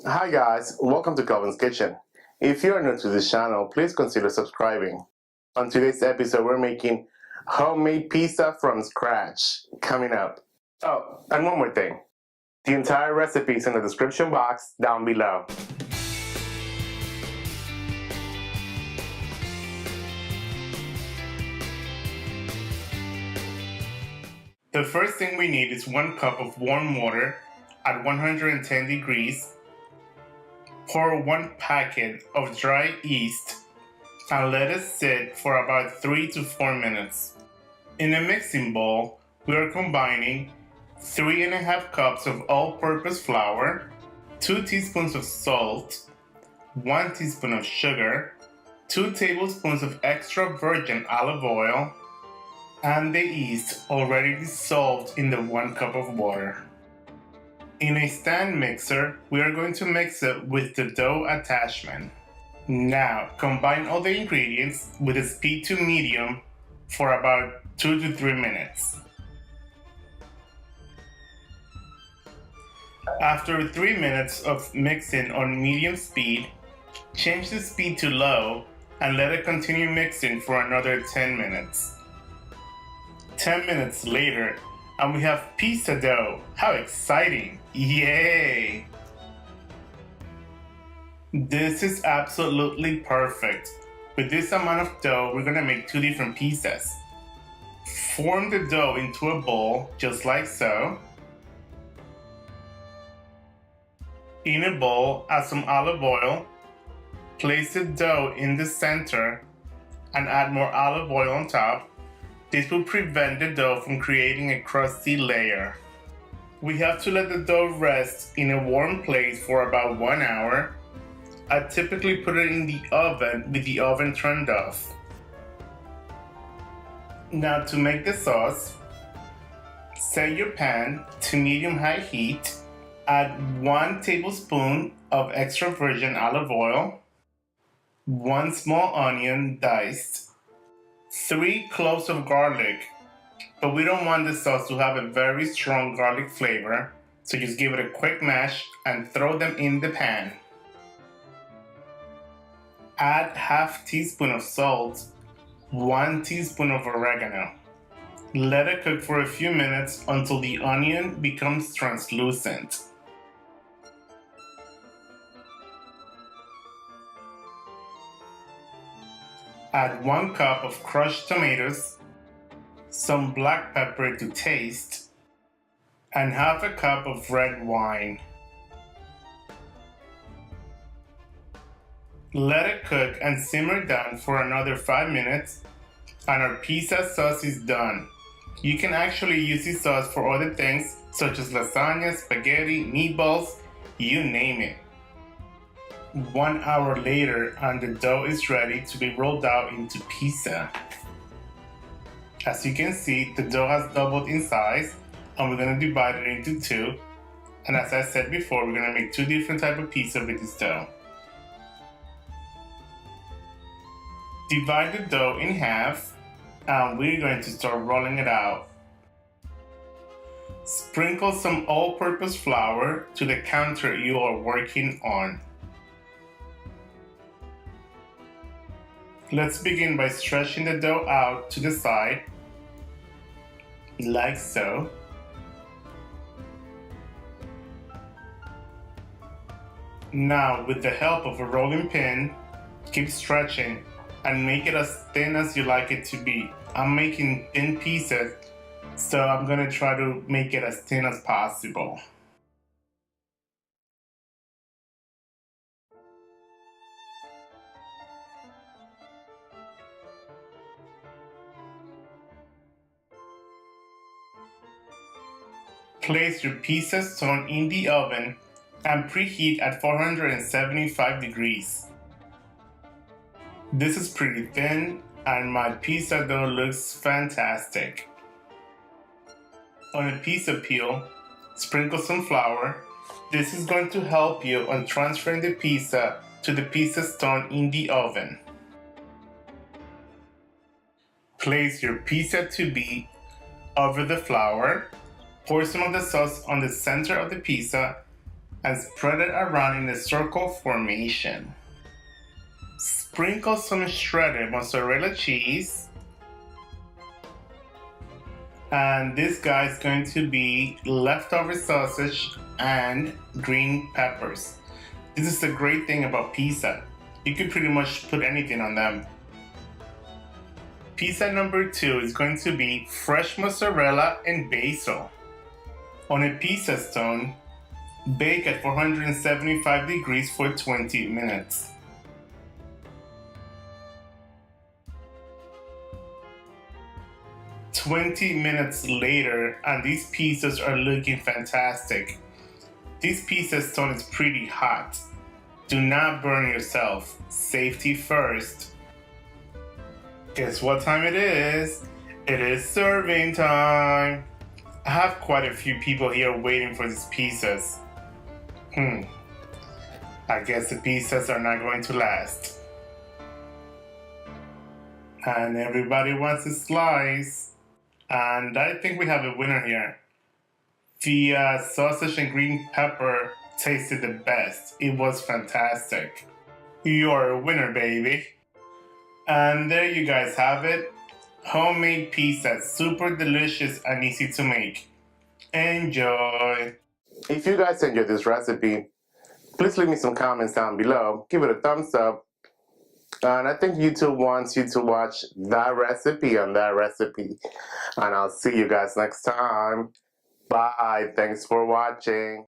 Hi guys, welcome to Kelvin's Kitchen. If you are new to this channel, please consider subscribing. On today's episode, we're making homemade pizza from scratch, coming up. Oh, and one more thing. The entire recipe is in the description box down below. The first thing we need is 1 cup of warm water at 110 degrees. Pour 1 packet of dry yeast and let it sit for about 3 to 4 minutes. In a mixing bowl, we are combining 3.5 cups of all-purpose flour, 2 teaspoons of salt, 1 teaspoon of sugar, 2 tablespoons of extra virgin olive oil, and the yeast already dissolved in the 1 cup of water. In a stand mixer, we are going to mix it with the dough attachment. Now, combine all the ingredients with a speed to medium for about 2 to 3 minutes. After 3 minutes of mixing on medium speed, change the speed to low and let it continue mixing for another 10 minutes. 10 minutes later, and we have pizza dough. How exciting! Yay! This is absolutely perfect. With this amount of dough, we're gonna make 2 different pizzas. Form the dough into a bowl, just like so. In a bowl, add some olive oil. Place the dough in the center and add more olive oil on top. This will prevent the dough from creating a crusty layer. We have to let the dough rest in a warm place for about 1 hour. I typically put it in the oven with the oven turned off. Now to make the sauce, set your pan to medium-high heat. Add 1 tablespoon of extra virgin olive oil, 1 small onion diced, 3 cloves of garlic, but we don't want the sauce to have a very strong garlic flavor, so just give it a quick mash and throw them in the pan. Add half teaspoon of salt, 1 teaspoon of oregano. Let it cook for a few minutes until the onion becomes translucent. Add 1 cup of crushed tomatoes, some black pepper to taste, and half a cup of red wine. Let it cook and simmer down for another 5 minutes, and our pizza sauce is done. You can actually use this sauce for other things such as lasagna, spaghetti, meatballs, you name it. 1 hour later, and the dough is ready to be rolled out into pizza. As you can see, the dough has doubled in size, and we're going to divide it into 2. And as I said before, we're going to make 2 different types of pizza with this dough. Divide the dough in half, and we're going to start rolling it out. Sprinkle some all-purpose flour to the counter you are working on. Let's begin by stretching the dough out to the side, like so. Now, with the help of a rolling pin, keep stretching and make it as thin as you like it to be. I'm making thin pieces, so I'm gonna try to make it as thin as possible. Place your pizza stone in the oven and preheat at 475 degrees. This is pretty thin and my pizza dough looks fantastic. On a pizza peel, sprinkle some flour. This is going to help you on transferring the pizza to the pizza stone in the oven. Place your pizza to be over the flour. Pour some of the sauce on the center of the pizza and spread it around in a circle formation. Sprinkle some shredded mozzarella cheese. And this guy is going to be leftover sausage and green peppers. This is the great thing about pizza. You can pretty much put anything on them. Pizza number 2 is going to be fresh mozzarella and basil. On a pizza stone, bake at 475 degrees for 20 minutes. "20 minutes later, and these pizzas are looking fantastic. This pizza stone is pretty hot. Do not burn yourself. Safety first. Guess what time it is? It is serving time. I have quite a few people here waiting for these pizzas. I guess the pizzas are not going to last. And everybody wants a slice. And I think we have a winner here. The sausage and green pepper tasted the best. It was fantastic. You're a winner, baby. And there you guys have it. Homemade pizza, super delicious and easy to make. Enjoy! If you guys enjoyed this recipe, please leave me some comments down below. Give it a thumbs up. And I think YouTube wants you to watch that recipe and that recipe. And I'll see you guys next time. Bye. Thanks for watching.